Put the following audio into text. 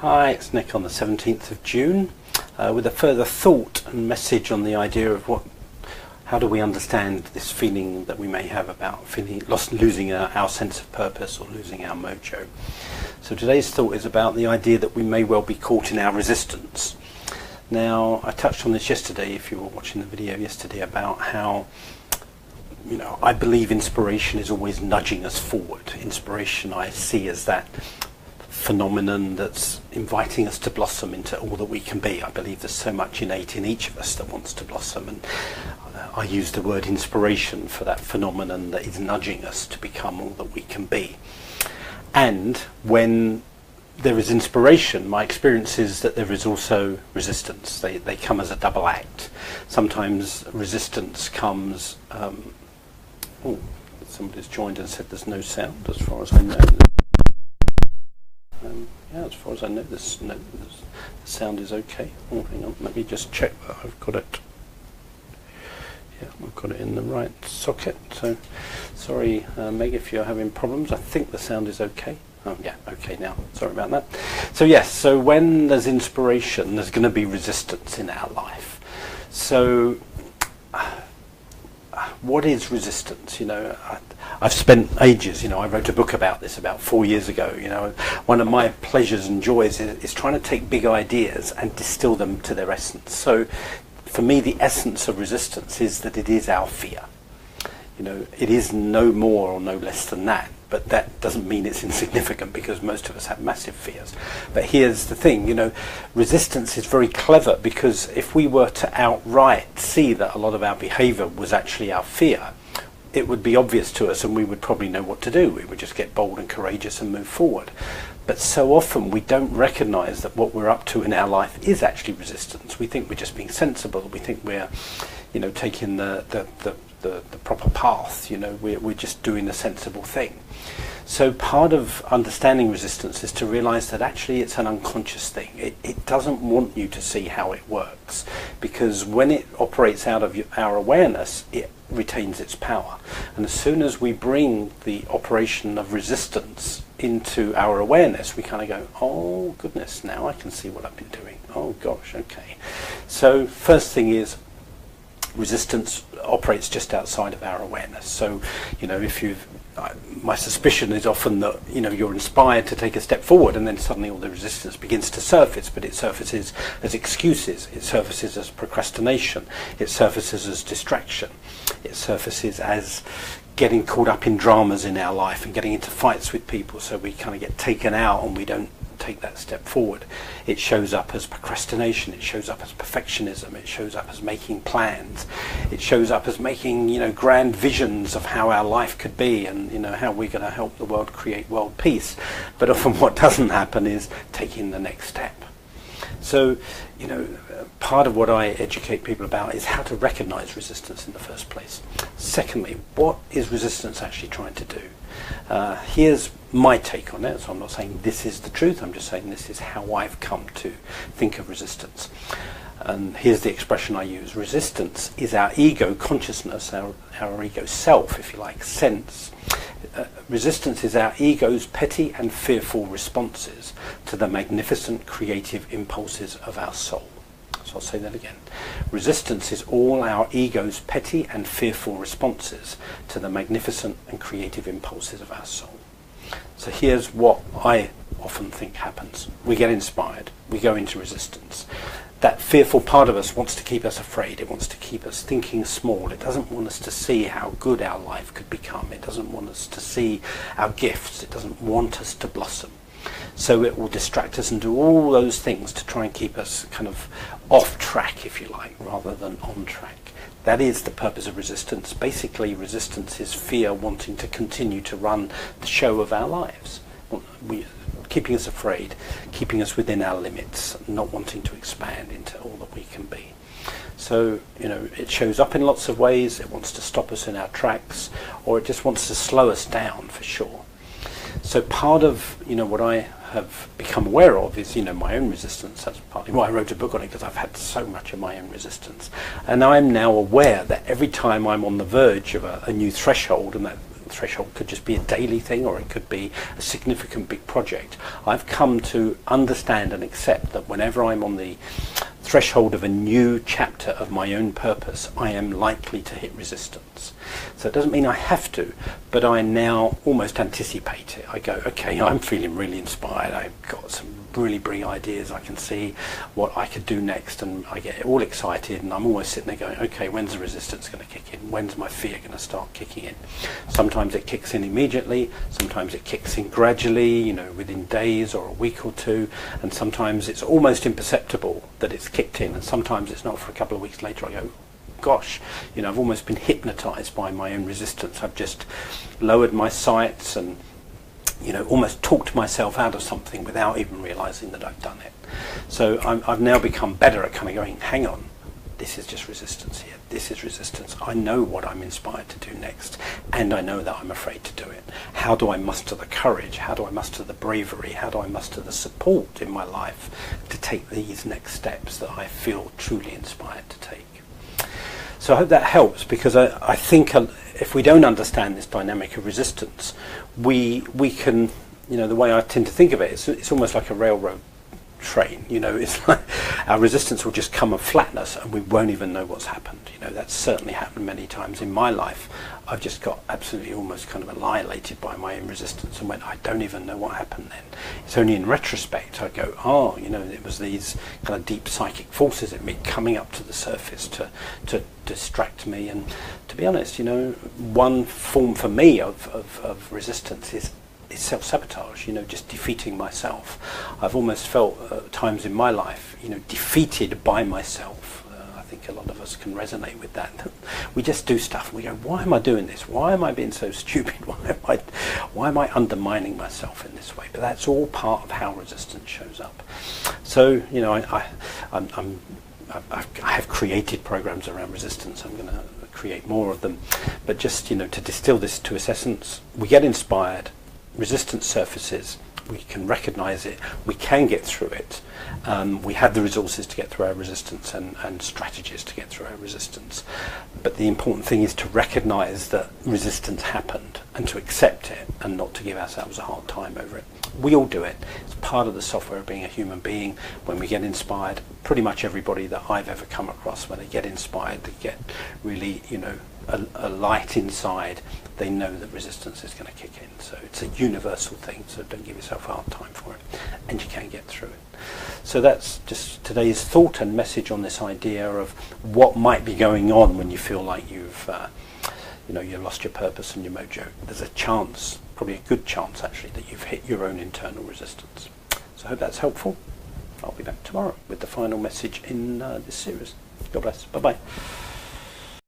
Hi, it's Nick on the 17th of June with a further thought and message on the idea of how do we understand this feeling that we may have about losing our sense of purpose or losing our mojo. So today's thought is about the idea that we may well be caught in our resistance. Now, I touched on this yesterday, if you were watching the video yesterday, about how I believe inspiration is always nudging us forward. Inspiration I see as that phenomenon that's inviting us to blossom into all that we can be. I believe there's so much innate in each of us that wants to blossom, and I use the word inspiration for that phenomenon that is nudging us to become all that we can be. And when there is inspiration, my experience is that there is also resistance. They come as a double act. Sometimes resistance comes somebody's joined and said there's no sound as far as I know. As far as I know, the sound is okay. Oh, hang on, let me just check that I've got it. Yeah, I've got it in the right socket. So, sorry, Meg, if you're having problems. I think the sound is okay. Oh, yeah, okay now. Sorry about that. So yes, so when there's inspiration, there's going to be resistance in our life. So, what is resistance? I've spent ages, I wrote a book about this about 4 years ago. One of my pleasures and joys is trying to take big ideas and distill them to their essence. So for me, the essence of resistance is that it is our fear. It is no more or no less than that, but that doesn't mean it's insignificant, because most of us have massive fears. But here's the thing, resistance is very clever, because if we were to outright see that a lot of our behavior was actually our fear, it would be obvious to us and we would probably know what to do. We would just get bold and courageous and move forward. But so often we don't recognize that what we're up to in our life is actually resistance. We think we're just being sensible. We think we're, taking the proper path. We're just doing the sensible thing. So part of understanding resistance is to realize that actually it's an unconscious thing. It doesn't want you to see how it works, because when it operates out of our awareness, it retains its power. And as soon as we bring the operation of resistance into our awareness, we kind of go, oh goodness, now I can see what I've been doing. Oh gosh, okay. So first thing is, resistance operates just outside of our awareness. So, my suspicion is often that, you're inspired to take a step forward and then suddenly all the resistance begins to surface, but it surfaces as excuses, it surfaces as procrastination, it surfaces as distraction, it surfaces as getting caught up in dramas in our life and getting into fights with people, so we kind of get taken out and we don't take that step forward. It shows up as procrastination, it shows up as perfectionism, it shows up as making plans, it shows up as making grand visions of how our life could be and how we're going to help the world create world peace. But often what doesn't happen is taking the next step. So part of what I educate people about is how to recognize resistance in the first place. Secondly, what is resistance actually trying to do? Here's my take on it. So I'm not saying this is the truth, I'm just saying this is how I've come to think of resistance. And here's the expression I use. Resistance is our ego consciousness, our ego self, if you like, sense. Resistance is our ego's petty and fearful responses to the magnificent creative impulses of our soul. So I'll say that again. Resistance is all our ego's petty and fearful responses to the magnificent and creative impulses of our soul. So here's what I often think happens. We get inspired, we go into resistance. That fearful part of us wants to keep us afraid. It wants to keep us thinking small. It doesn't want us to see how good our life could become. It doesn't want us to see our gifts. It doesn't want us to blossom. So it will distract us and do all those things to try and keep us kind of off track, if you like, rather than on track. That is the purpose of resistance. Basically, resistance is fear wanting to continue to run the show of our lives. Keeping us afraid, keeping us within our limits, not wanting to expand into all that we can be. So, it shows up in lots of ways. It wants to stop us in our tracks, or it just wants to slow us down for sure. So part of, what I have become aware of is, my own resistance. That's partly why I wrote a book on it, because I've had so much of my own resistance. And I'm now aware that every time I'm on the verge of a new threshold, and that threshold could just be a daily thing, or it could be a significant big project. I've come to understand and accept that whenever I'm on the threshold of a new chapter of my own purpose, I am likely to hit resistance. So it doesn't mean I have to, but I now almost anticipate it. I go, okay, I'm feeling really inspired. I've got some really brilliant ideas. I can see what I could do next, and I get all excited, and I'm almost sitting there going, okay, when's the resistance going to kick in? When's my fear going to start kicking in? Sometimes it kicks in immediately, sometimes it kicks in gradually, within days or a week or two, and sometimes it's almost imperceptible that it's kicked in, and sometimes it's not. For a couple of weeks later I go, gosh, I've almost been hypnotized by my own resistance. I've just lowered my sights and almost talked myself out of something without even realizing that I've done it. So I've now become better at kind of going, hang on, this is just resistance here. This is resistance. I know what I'm inspired to do next, and I know that I'm afraid to do it. How do I muster the courage? How do I muster the bravery? How do I muster the support in my life to take these next steps that I feel truly inspired to take? So I hope that helps, because I think if we don't understand this dynamic of resistance, we can, the way I tend to think of it, it's almost like a railroad train. It's like our resistance will just come and flatten us, and we won't even know what's happened. That's certainly happened many times in my life. I've just got absolutely almost kind of annihilated by my own resistance, and went, I don't even know what happened then. It's only in retrospect I go, oh, it was these kind of deep psychic forces in me coming up to the surface to distract me. And to be honest, one form for me of resistance is self-sabotage, just defeating myself. I've almost felt times in my life, defeated by myself. I think a lot of us can resonate with that. We just do stuff and we go, why am I doing this? Why am I being so stupid? Why am I undermining myself in this way? But that's all part of how resistance shows up. So, I have created programs around resistance. I'm going to create more of them. But just, to distill this to its essence, we get inspired, resistance surfaces, we can recognize it, we can get through it, we have the resources to get through our resistance and strategies to get through our resistance. But the important thing is to recognize that resistance happened and to accept it, and not to give ourselves a hard time over it. We all do it. It's part of the software of being a human being. When we get inspired, pretty much everybody that I've ever come across, when they get inspired, they get really, a light inside, they know that resistance is going to kick in. So it's a universal thing, so don't give yourself a hard time for it, and you can get through it. So that's just today's thought and message on this idea of what might be going on when you feel like you've lost your purpose and your mojo. There's a chance, probably a good chance actually, that you've hit your own internal resistance. So I hope that's helpful. I'll be back tomorrow with the final message in this series. God bless. Bye-bye.